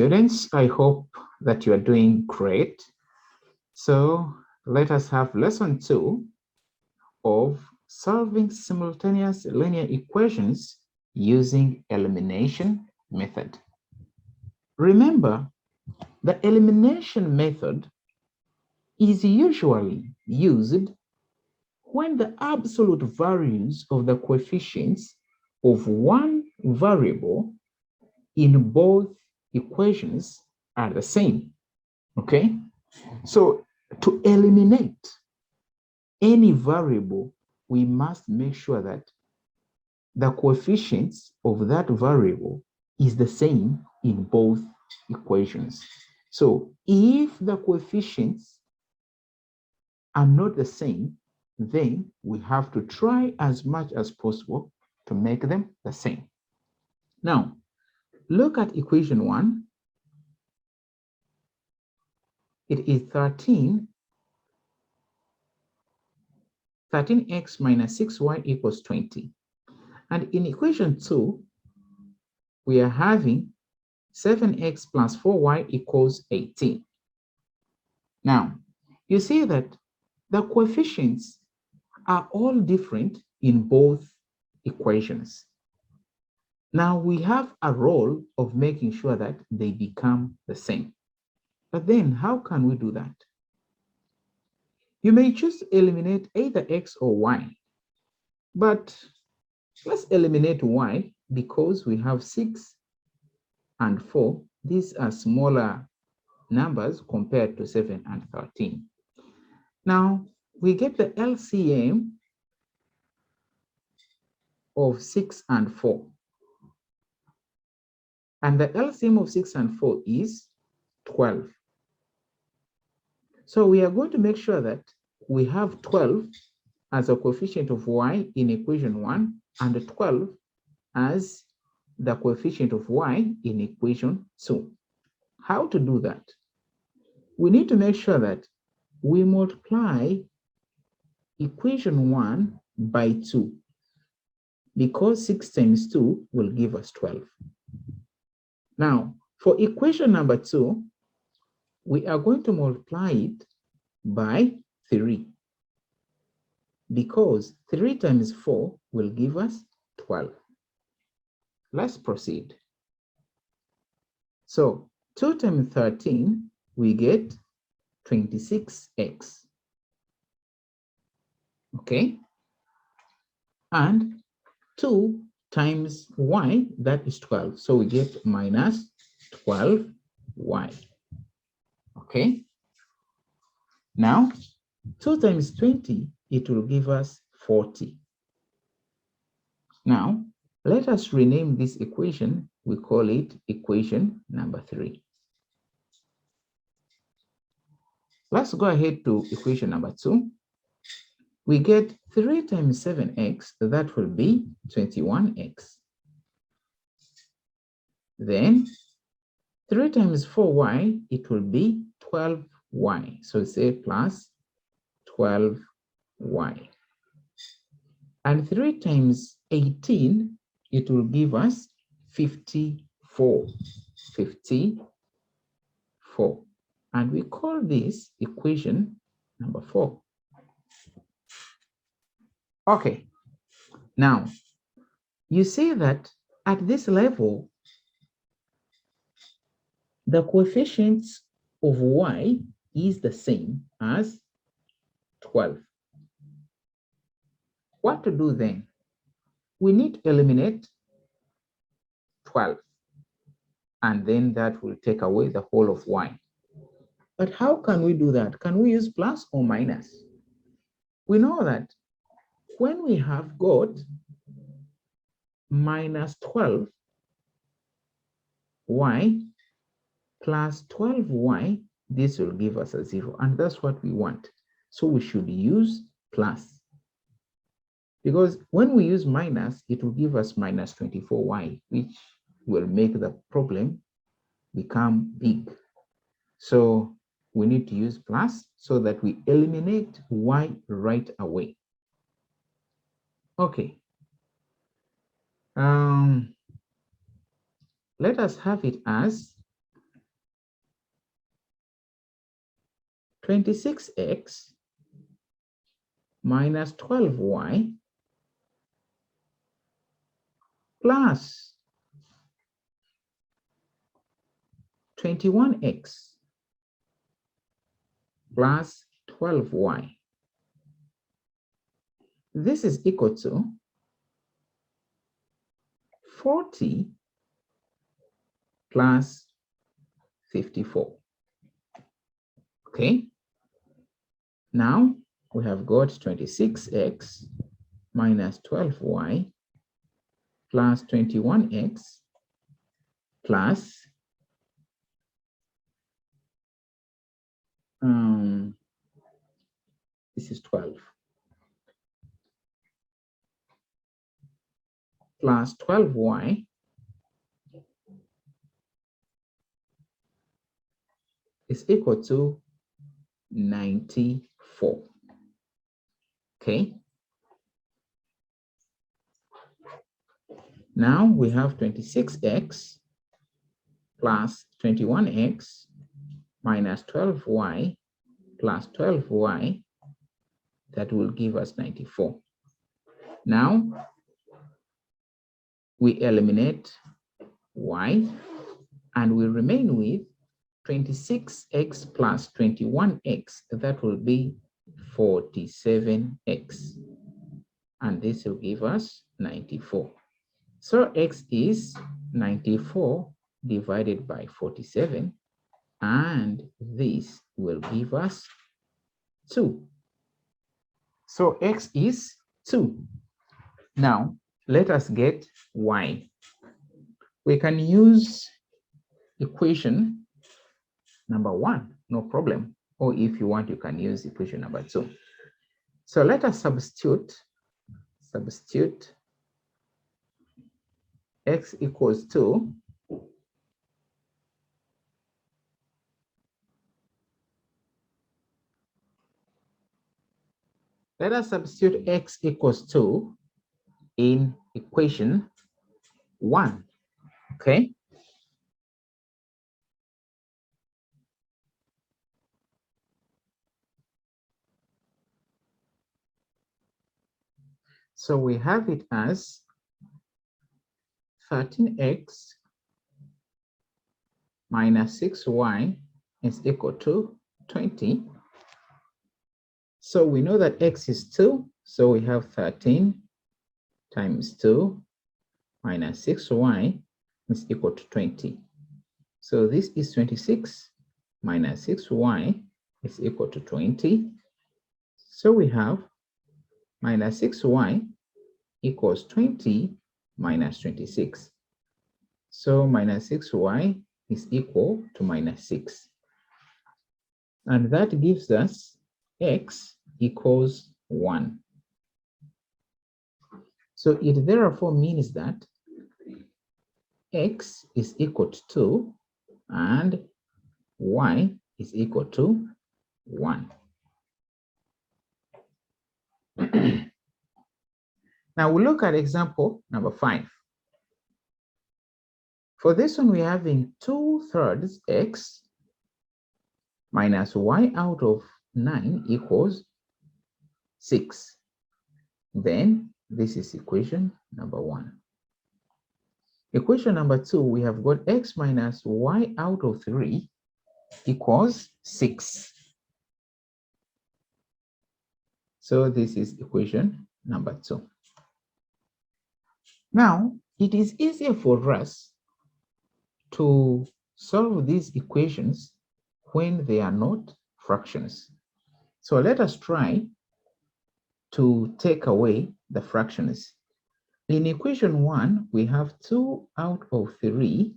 students, I hope that you are doing great. So let us have lesson 2 of solving simultaneous linear equations using elimination method. Remember, the elimination method is usually used when the absolute values of the coefficients of one variable in both equations are the same. Okay, so to eliminate any variable, we must make sure that the coefficients of that variable is the same in both equations. So if the coefficients are not the same, then we have to try as much as possible to make them the same. Now, look at equation 1. It is 13x minus 6y equals 20. And in equation 2, we are having 7x plus 4y equals 18. Now, you see that the coefficients are all different in both equations. Now, we have a role of making sure that they become the same. But then, how can we do that? You may choose to eliminate either x or y, but let's eliminate y because we have 6 and 4. These are smaller numbers compared to 7 and 13. Now, we get the LCM of 6 and 4. And the LCM of 6 and 4 is 12. So we are going to make sure that we have 12 as a coefficient of y in equation 1 and 12 as the coefficient of y in equation 2. How to do that? We need to make sure that we multiply equation 1 by 2 because 6 times 2 will give us 12. Now, for equation number 2, we are going to multiply it by 3 because 3 times 4 will give us 12. Let's proceed. So 2 times 13, we get 26x. Okay? And 2 times y, that is 12. So we get minus 12y. Okay? Now, 2 times 20, it will give us 40. Now, let us rename this equation. We call it equation number 3. Let's go ahead to equation number 2. We get 3 times 7x, that will be 21x. Then 3 times 4y, it will be 12y. So say plus 12y. And 3 times 18, it will give us 54. 54. And we call this equation number 4. Okay. Now, you see that at this level, the coefficients of y is the same as 12. What to do then? We need to eliminate 12, and then that will take away the whole of y. But how can we do that? Can we use plus or minus? We know that when we have got minus 12y plus 12y, this will give us a 0, and that's what we want. So we should use plus. Because when we use minus, it will give us minus 24y, which will make the problem become big. So we need to use plus so that we eliminate y right away. Okay. Let us have it as 26x minus 12y plus 21x plus 12y. This is equal to 40 plus 54. Okay. Now we have got 26x minus 12y plus 21x plus this is 12 plus 12y is equal to 94. Okay. Now we have 26x plus 21x minus 12y plus 12y. That will give us 94. Now we eliminate y and we remain with 26x plus 21x. That will be 47x. And this will give us 94. So x is 94 divided by 47. And this will give us 2. So x is 2. Now, let us get y. We can use equation number 1, no problem. Or if you want, you can use equation number 2. So let us substitute x equals 2 let us substitute x equals 2 in equation 1. Okay. So we have it as 13x minus 6y is equal to 20. So we know that x is 2, so we have 13 times 2 minus 6y is equal to 20. So this is 26 minus 6y is equal to 20. So we have minus 6y equals 20 minus 26. So minus 6y is equal to minus 6. And that gives us x equals 1. So it therefore means that x is equal to 2 and y is equal to 1. Now we look at example number 5. For this one, we're having 2/3 x minus y out of 9 equals 6. Then this is equation number 1. Equation number 2, we have got x minus y out of 3 equals 6. So this is equation number 2. Now, it is easier for us to solve these equations when they are not fractions. So let us try to take away the fractions. In equation 1, we have 2 out of 3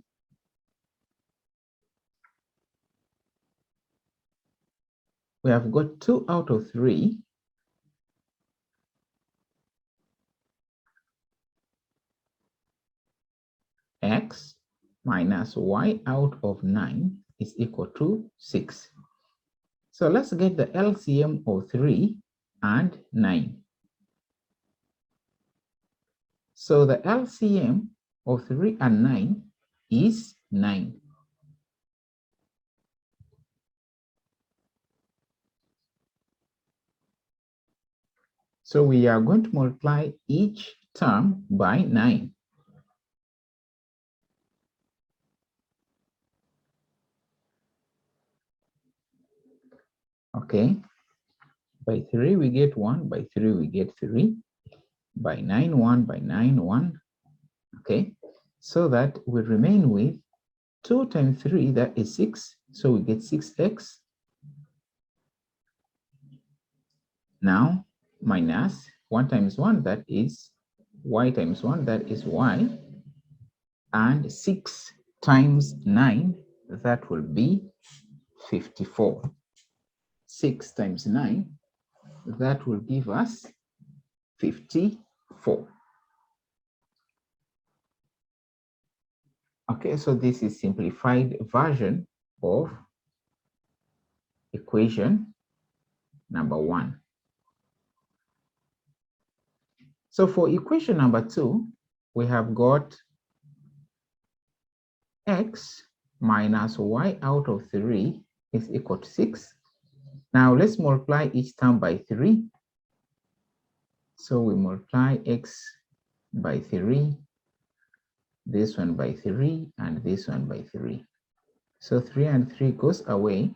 we have got 2 out of 3 x minus y out of 9 is equal to 6. So let's get the LCM of 3 and 9. So the LCM of 3 and 9 is 9. So we are going to multiply each term by 9. Okay. By 3 we get 1, by 3 we get 3, by 9 1, by 9 1. Okay. So that we remain with 2 times 3, that is 6. So we get 6x. Now minus 1 times 1, that is y times 1, that is y. And 6 times 9, that will be 54. 6 times 9, that will give us 54. Okay, so this is simplified version of equation number 1. So for equation number 2, we have got x minus y out of 3 is equal to 6. Now let's multiply each term by 3. So we multiply x by 3, this one by 3, and this one by 3. So 3 and 3 goes away.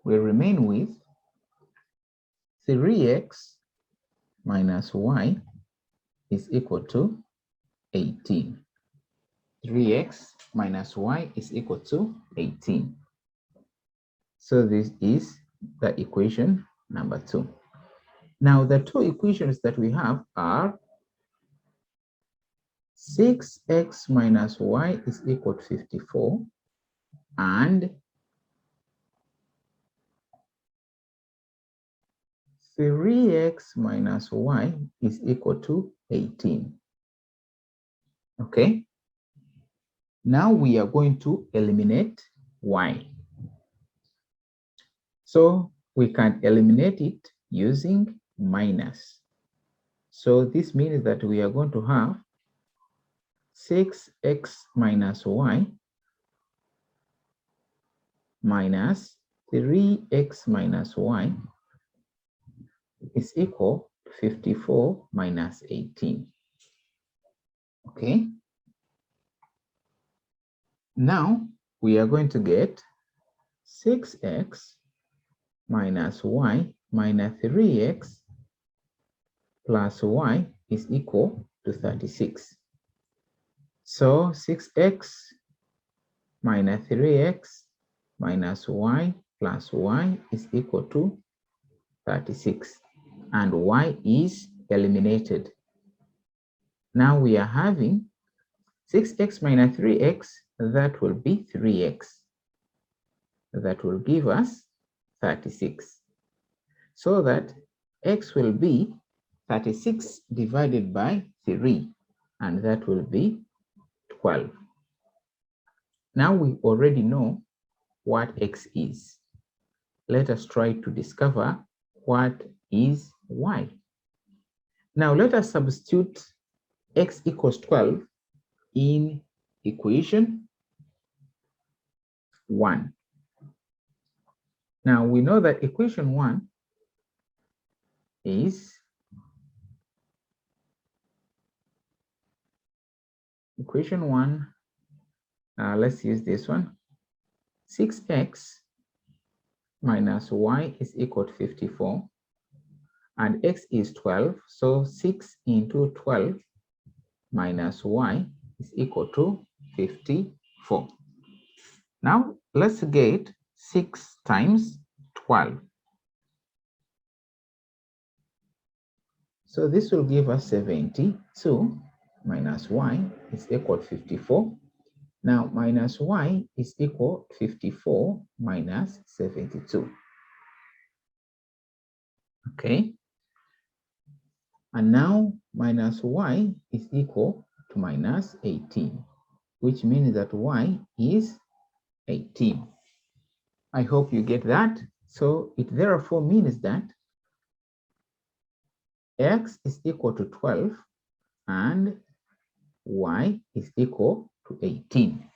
We remain with 3x minus y is equal to 18. 3x minus y is equal to 18. So this is the equation number 2. Now the two equations that we have are 6x minus y is equal to 54 and 3x minus y is equal to 18. Okay. Now we are going to eliminate y. So we can eliminate it using minus. So this means that we are going to have 6x minus y minus 3x minus y is equal to 54 minus 18. Okay. Now we are going to get 6x minus y minus 3x plus y is equal to 36. So 6x minus 3x minus y plus y is equal to 36. And y is eliminated. Now we are having 6x minus 3x, that will be 3x. That will give us 36. So that x will be 36 divided by 3, and that will be 12. Now we already know what x is. Let us try to discover what is y. Now let us substitute x equals 12 in equation 1. Now we know that equation 1 is equation 1, let's use this one. 6x minus y is equal to 54 and x is 12, so 6 into 12 minus y is equal to 54. Now let's get 6 times 12. So this will give us 72 minus y is equal to 54. Now minus y is equal to 54 minus 72. Okay. And now minus y is equal to minus 18, which means that y is 18. I hope you get that. So it therefore means that x is equal to 12 and y is equal to 18.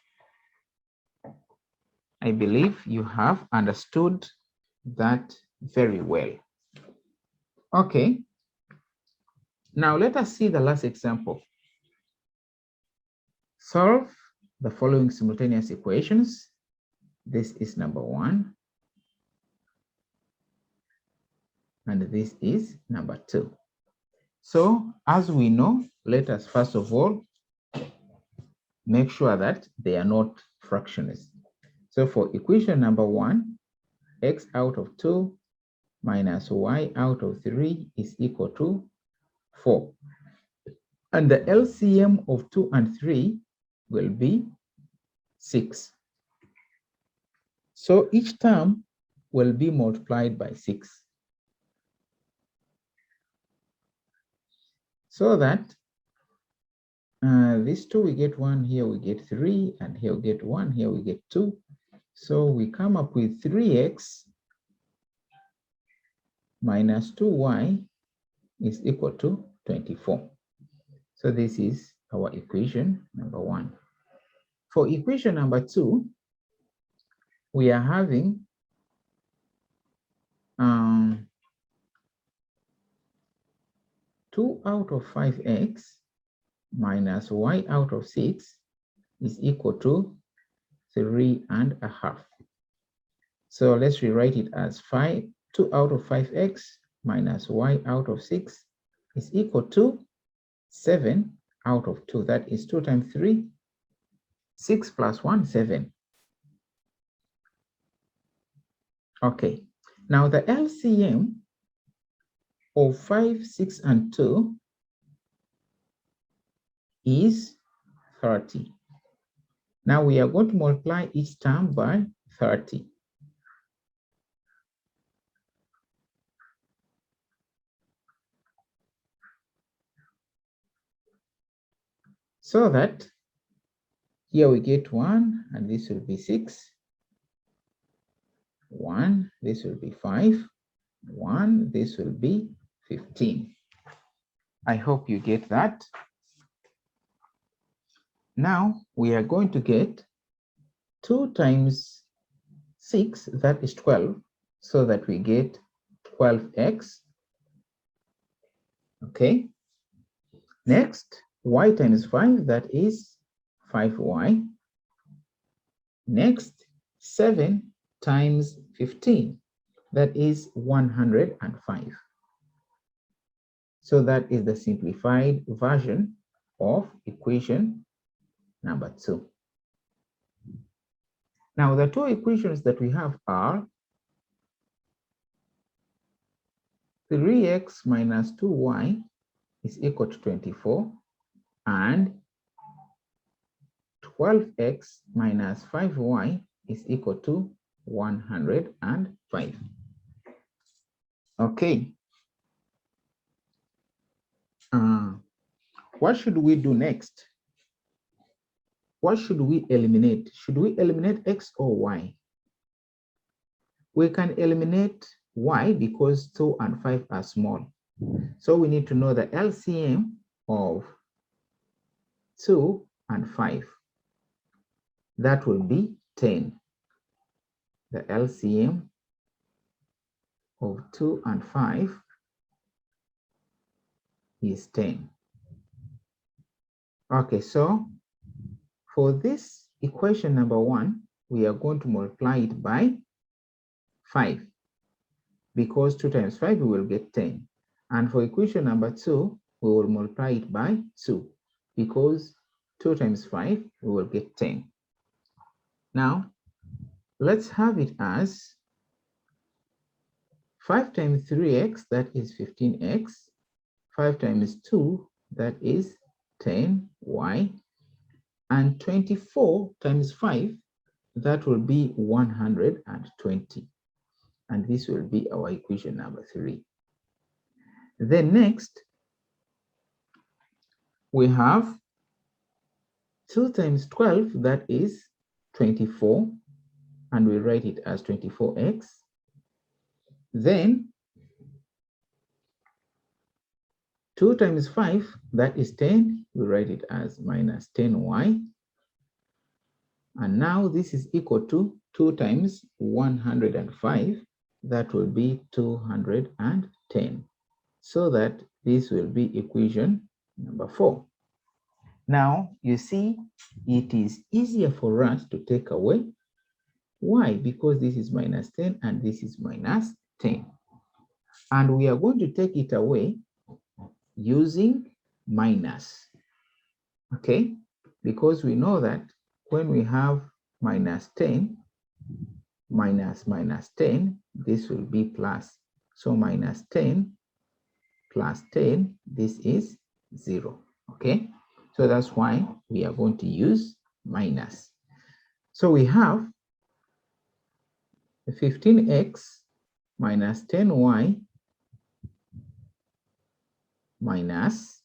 I believe you have understood that very well. Okay, Now let us see the last example. Solve the following simultaneous equations. This is number 1. And this is number 2. So as we know, let us first of all make sure that they are not fractions. So for equation number 1, x out of 2 minus y out of 3 is equal to 4. And the LCM of 2 and 3 will be 6. So each term will be multiplied by 6. So that these 2 we get 1, here we get 3, and here we get 1, here we get 2. So we come up with 3x minus 2y is equal to 24. So this is our equation number 1. For equation number 2, we are having 2 out of 5x minus y out of 6 is equal to 3.5. So let's rewrite it as 2 out of 5x minus y out of 6 is equal to 7 out of 2. That is 2 times 3, 6 plus 1, 7. Okay, now the LCM of 5, 6, and 2 is 30. Now we are going to multiply each term by 30. So that here we get 1, and this will be 6. 1, this will be 5. 1, this will be 15. I hope you get that. Now we are going to get 2 times 6, that is 12, so that we get 12x. Okay. Next, y times 5, that is 5y. Next, 7 times 15, that is 105. So that is the simplified version of equation number 2. Now the two equations that we have are 3x minus 2y is equal to 24, and 12x minus 5y is equal to 105. Okay. What should we do next? What should we eliminate? Should we eliminate x or y? We can eliminate y because 2 and 5 are small. So we need to know the LCM of 2 and 5. That will be 10. The LCM of 2 and 5 is 10. Okay, so for this equation number 1, we are going to multiply it by 5, because 2 times 5 we will get 10. And for equation number 2, we will multiply it by 2, because 2 times 5 we will get 10. Now let's have it as 5 times 3x, that is 15x. 5 times 2, that is 10y. And 24 times 5, that will be 120. And this will be our equation number 3. Then next, we have 2 times 12, that is 24. And we write it as 24x. Then 2 times 5, that is 10. We write it as minus 10y. And now this is equal to 2 times 105. That will be 210. So that This will be equation number 4. Now, you see, it is easier for us to take away. Why? Because this is minus 10 and this is minus 10. And we are going to take it away using minus. Okay? Because we know that when we have minus 10, minus 10, this will be plus. So minus 10 plus 10, this is 0. Okay? So that's why we are going to use minus. So we have 15x minus 10y minus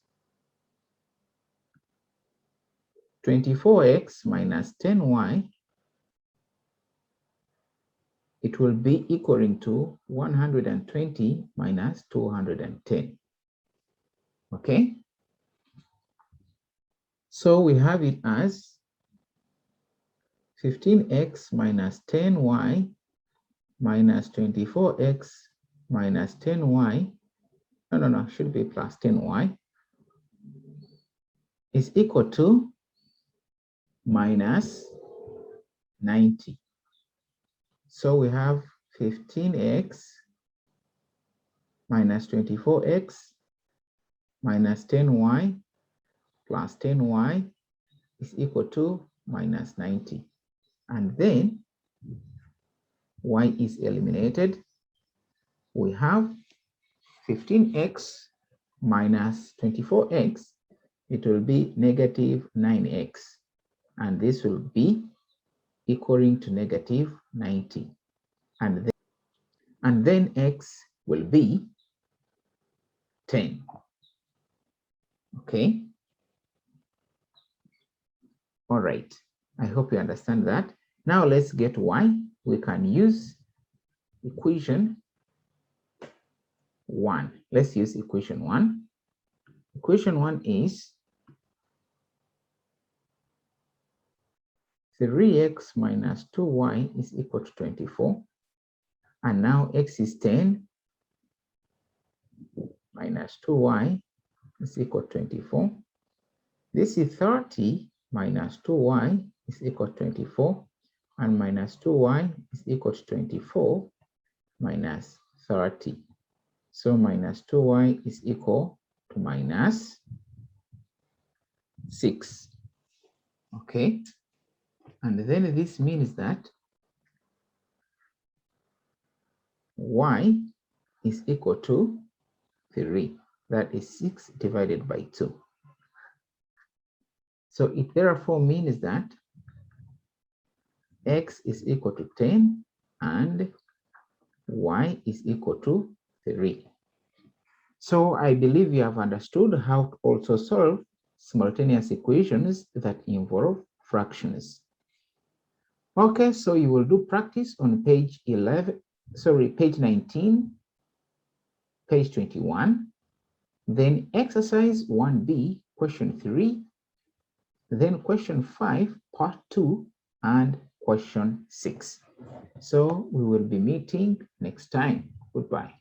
24x minus 10y. It will be equaling to 120 minus 210. Okay? So we have it as 15x minus 10y minus 24x minus 10y. No, should be plus 10y is equal to minus 90. So we have 15x minus 24x minus 10y plus 10y is equal to minus 90. And then y is eliminated. We have 15x minus 24x. It will be negative 9x. And this will be equaling to negative 90. And then x will be 10. Okay? All right. I hope you understand that. Now let's get y. We can use equation 1. Let's use equation 1. Equation 1 is 3x minus 2y is equal to 24. And now x is 10 minus 2y is equal to 24. This is 30 minus 2y is equal to 24. And minus 2y is equal to 24 minus 30. So minus 2y is equal to minus 6. Okay? And then this means that y is equal to 3. That is 6 divided by 2. So it therefore means that x is equal to 10 and y is equal to 3. So I believe you have understood how to also solve simultaneous equations that involve fractions. Okay, so you will do practice on page 19, page 21, then exercise 1B, question 3, then question 5, part 2, and question 6. So we will be meeting next time. Goodbye.